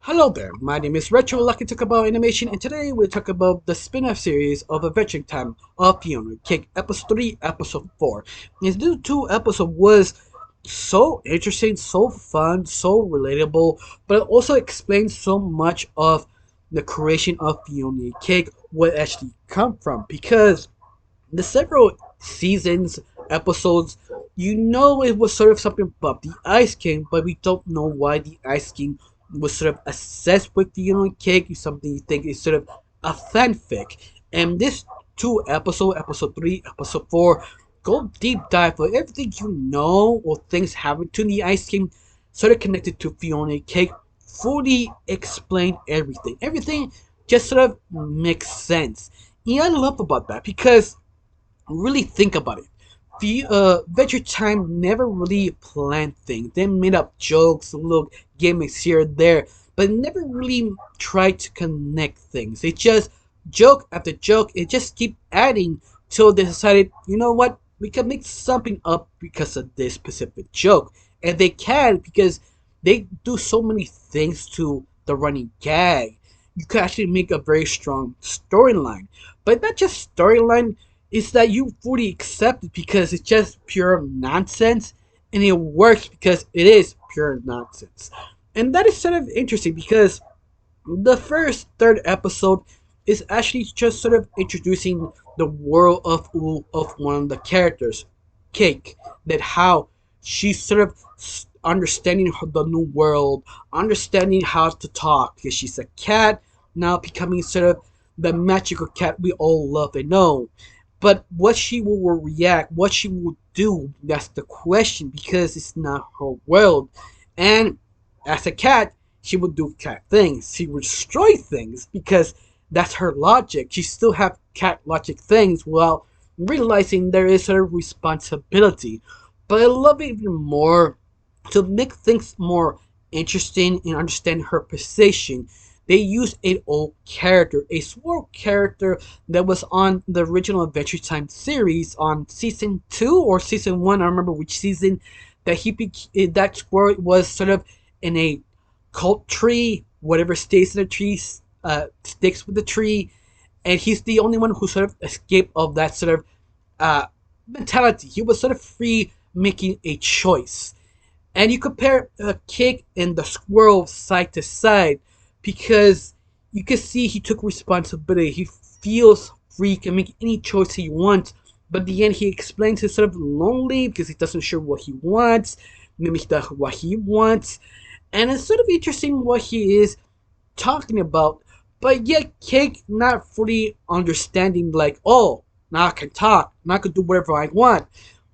Hello there, my name is Retro Lucky Talk About Animation, and today we'll talk about the spin-off series of Adventure Time of Fionna, Cake Episode 3, Episode 4. These two episodes was so interesting, so fun, so relatable, but it also explains so much of the creation of Fionna Cake, where it actually come from, because the several seasons, episodes, you know it was sort of something about the Ice King, but we don't know why the Ice King was sort of obsessed with the cake. Something you think is sort of a fanfic. And this two episode 3, episode 4, go deep dive for everything you know or things happen to the Ice King, sort of connected to Fionna Cake, fully explain everything. Everything just sort of makes sense. And I love about that because really think about it. The Adventure Time never really planned things. They made up jokes, little gimmicks here and there, but never really tried to connect things. They just joke after joke. It just keep adding till they decided, you know what, we can make something up because of this specific joke, and they can because they do so many things to the running gag. You could actually make a very strong storyline, but not just storyline is that you fully accept it because it's just pure nonsense, and it works because it is pure nonsense. And that is sort of interesting because the first third episode is actually just sort of introducing the world of one of the characters, Cake, that how she's sort of understanding the new world, understanding how to talk because she's a cat now becoming sort of the magical cat we all love and know. But what she will react, what she will do, that's the question because it's not her world. And as a cat, she would do cat things. She would destroy things because that's her logic. She still have cat logic things while realizing there is her responsibility. But I love it even more to make things more interesting and understand her position. They used an old character, a sword character that was on the original Adventure Time series on season 2 or season 1. I don't remember which season that that sword was sort of in a cult tree. Whatever stays in the tree sticks with the tree, and he's the only one who sort of escaped of that sort of uh, mentality. He was sort of free making a choice. And you compare the cake and the squirrel side to side because you can see he took responsibility. He feels free, can make any choice he wants. But in the end, he explains he's sort of lonely because he doesn't sure what he wants. Maybe he does what he wants. And it's sort of interesting what he is talking about. But yet, Cake not fully understanding, like, oh, now I can talk. Now I can do whatever I want.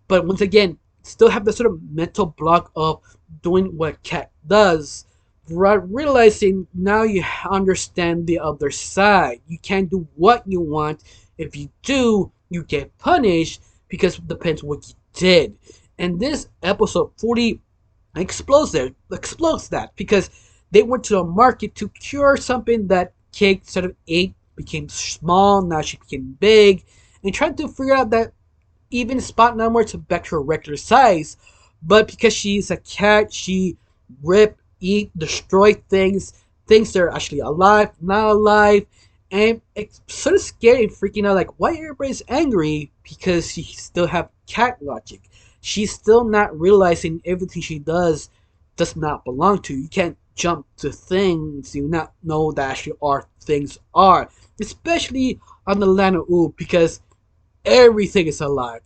But once again, still have the sort of mental block of doing what cat does, realizing now you understand the other side. You can't do what you want. If you do, you get punished because it depends what you did. And this episode 40 explodes that because they went to the market to cure something that Cake sort of ate, became small, now she became big, and trying to figure out that even spot numbers back to her regular size. But because she's a cat, she rip, eat, destroy things, things that are actually alive, not alive, and it's sort of scary and freaking out. Like, why everybody's angry? Because she still have cat logic. She's still not realizing everything she does not belong to you. You can't jump to things you not know that actually are things are, especially on the land of Ooh, because everything is alive.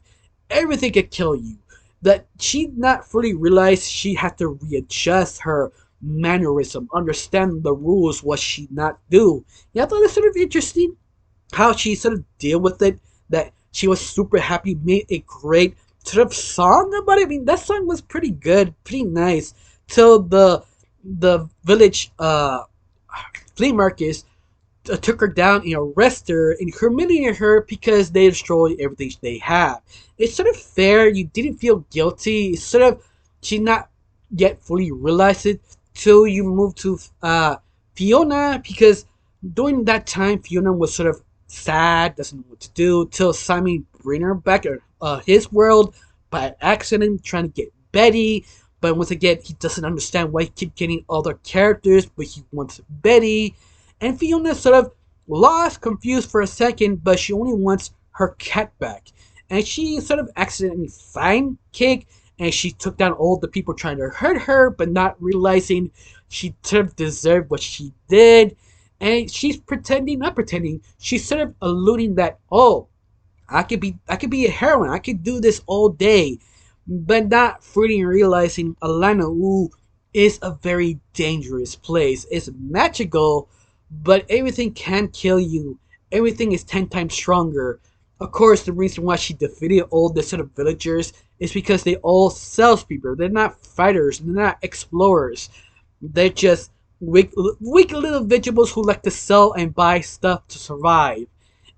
Everything can kill you. That she not fully realized she had to readjust her mannerism, understand the rules, what she not do. Yeah, I thought it was sort of interesting how she sort of deal with it. That she was super happy, made a great sort of song about it. I mean, that song was pretty good, pretty nice. Till the village flea market took her down and arrested her and humiliated her because they destroyed everything they have. It's sort of fair. You didn't feel guilty. It's sort of she not yet fully realized it till you move to Fionna because during that time Fionna was sort of sad, doesn't know what to do till Simon bring her back his world by accident, trying to get Betty. But once again, he doesn't understand why he keeps getting other characters, but he wants Betty. And Fiona sort of lost, confused for a second, but she only wants her cat back. And she sort of accidentally find Cake, and she took down all the people trying to hurt her, but not realizing she sort of deserved what she did. And she's pretending, not pretending, she's sort of alluding that, oh, I could be a heroine. I could do this all day, but not fully realizing Alana Wu is a very dangerous place. It's magical, but everything can kill you. Everything is 10 times stronger. Of course, the reason why she defeated all the sort of villagers is because they all salespeople. They're not fighters. They're not explorers. They're just weak little vegetables who like to sell and buy stuff to survive.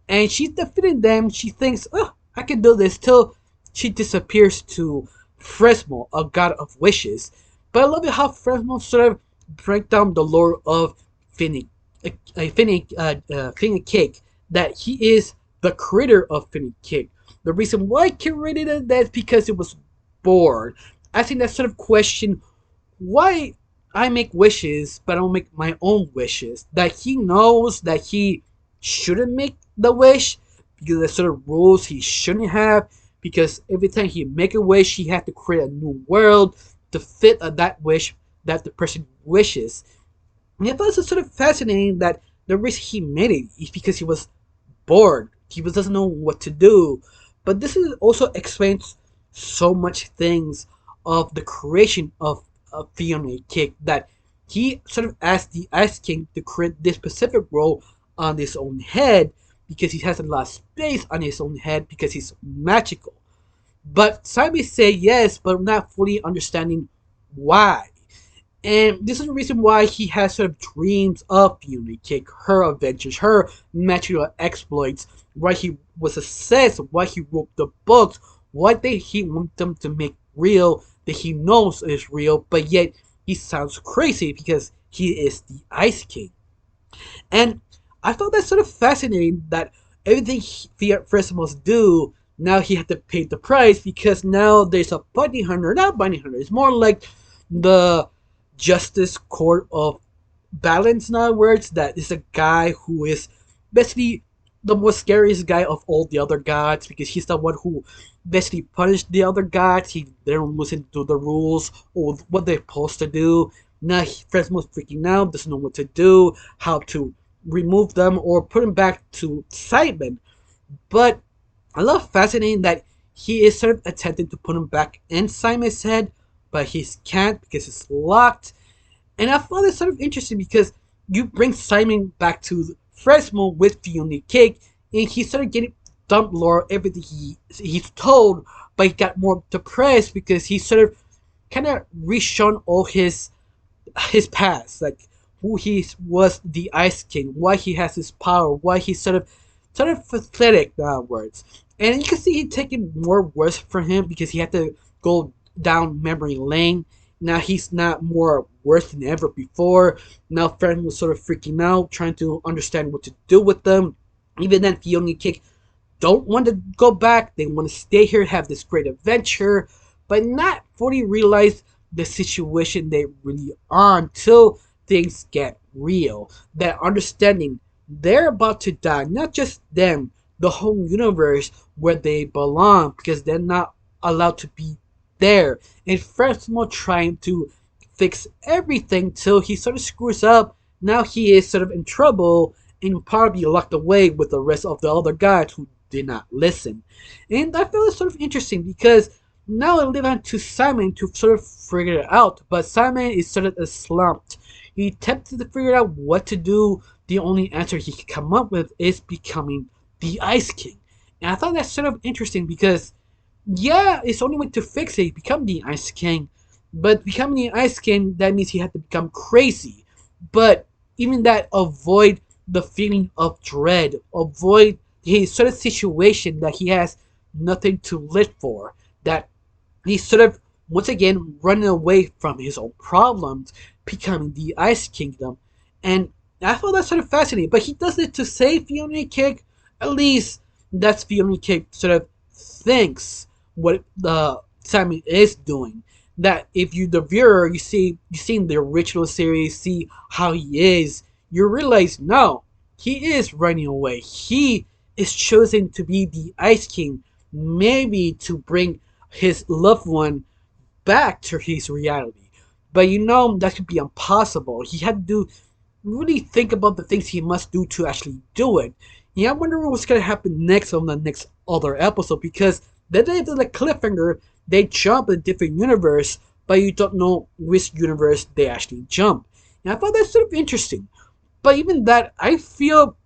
And she's defeating them. She thinks, oh, I can do this, till she disappears to Fresmo, a god of wishes. But I love it how Fresmo sort of break down the lore of Finnick, Finnick Cake, that he is the creator of Finnick Cake. The reason why he created it, that's because it was bored. I think that sort of question why I make wishes, but I don't make my own wishes. That he knows that he shouldn't make the wish because there's sort of rules he shouldn't have. Because every time he make a wish, he had to create a new world to fit that wish that the person wishes. And I thought it was sort of fascinating that the reason he made it is because he was bored. He doesn't know what to do. But this is also explains so much things of the creation of Fionna Cake, that he sort of asked the Ice King to create this specific role on his own head because he has a lot of space on his own head because he's magical. But Simon say yes, but not fully understanding why. And this is the reason why he has sort of dreams of Fionna Cake, her adventures, her magical exploits, why he was obsessed, why he wrote the books, what he want them to make real, that he knows is real, but yet he sounds crazy because he is the Ice King. And I found that sort of fascinating that everything Fiat must do, now he had to pay the price because now there's a bounty hunter, not bounty hunter, it's more like the Justice Court of Balance, in other words, that is a guy who is basically the most scariest guy of all the other gods because he's the one who basically punished the other gods. They don't listen to the rules or what they're supposed to do. Now Fresmo's freaking out, doesn't know what to do, how to remove them or put them back to Simon. But I love fascinating that he is sort of attempting to put him back in Simon's head, but he can't because it's locked. And I found it sort of interesting because you bring Simon back to Fresmo with Fionna Cake, and he started getting dumped lore everything he's told, but he got more depressed because he sort of kind of reshone all his past, like who he was the Ice King, why he has his power, why he's sort of pathetic, in other words. And you can see he taking more worse for him because he had to go down memory lane. Now he's not more worse than ever before. Now Fred was sort of freaking out, trying to understand what to do with them. Even then, Fionna Cake don't want to go back. They want to stay here, have this great adventure, but not fully realize the situation they really are until things get real. That understanding they're about to die, not just them, the whole universe where they belong, because they're not allowed to be there. And Fresmo trying to fix everything till he sort of screws up. Now he is sort of in trouble and probably locked away with the rest of the other guys who did not listen. And I feel it's sort of interesting because now I leave on to Simon to sort of figure it out. But Simon is sort of slumped. He attempted to figure out what to do. The only answer he could come up with is becoming the Ice King. And I thought that's sort of interesting because yeah, it's the only way to fix it, become the Ice King. But becoming the Ice King, that means he had to become crazy. But even that, avoid the feeling of dread, avoid his sort of situation that he has nothing to live for. That he's sort of, once again, running away from his own problems, becoming the Ice Kingdom. And I thought that's sort of fascinating. But he does it to save Fionna Cake. At least that's Fionna Cake sort of thinks what the Simon is doing. that if you the viewer you seen the original series, see how he is, you realize no, he is running away. He is choosing to be the Ice King, maybe to bring his loved one back to his reality. But that could be impossible. He had to really think about the things he must do to actually do it. Yeah, I wonder what's gonna happen next on the next other episode, because then they did a cliffhanger. They jump a different universe, but you don't know which universe they actually jump. And I thought that's sort of interesting. But even that, I feel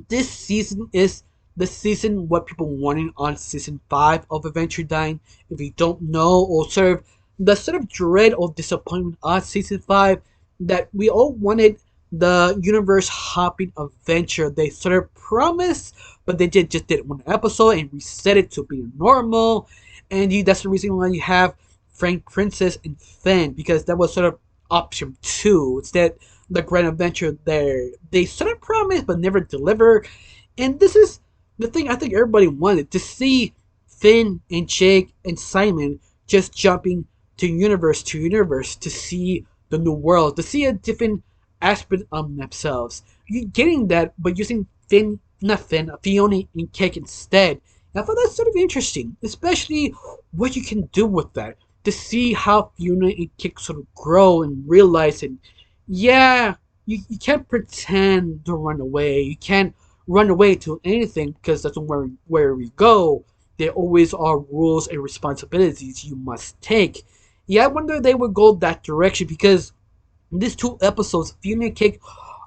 this season is the season what people wanted on season 5 of Adventure Time. If you don't know, or sort of the sort of dread or disappointment on season 5, that we all wanted the universe hopping adventure they sort of promised, but they just did one episode and reset it to being normal. And that's the reason why you have Frank, Princess, and Finn, because that was sort of option 2. Instead, the grand adventure there. They sort of promised but never deliver. And this is the thing I think everybody wanted to see: Finn and Jake and Simon just jumping to universe to see the new world, to see a different aspect of themselves. You're getting that, but using not Finn, Fionna and Cake instead. And I thought that's sort of interesting, especially what you can do with that. To see how Fiona and Cake sort of grow and realize, and yeah, you can't pretend to run away. You can't run away to anything, because that's where we go. There always are rules and responsibilities you must take. Yeah, I wonder if they would go that direction, because in these 2 episodes, Fiona and Cake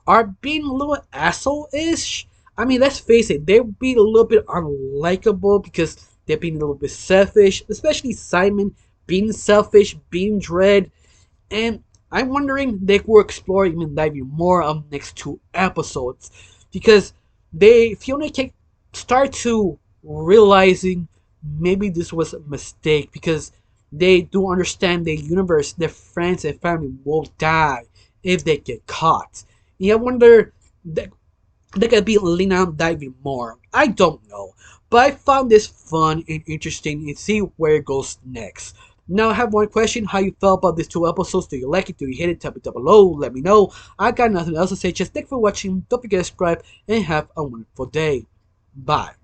are being a little asshole-ish. I mean, let's face it, they're being a little bit unlikable because they're being a little bit selfish, especially Simon being selfish, being dread, and I'm wondering they will explore even diving more on the next 2 episodes, because Fiona can start to realizing maybe this was a mistake, because they do understand the universe, their friends and family will die if they get caught. And I wonder that they could be leaning on diving more. I don't know. But I found this fun and interesting, and see where it goes next. Now I have one question: how you felt about these 2 episodes? Do you like it? Do you hate it? Tell me down below. Let me know. I got nothing else to say. Just thanks for watching. Don't forget to subscribe and have a wonderful day. Bye.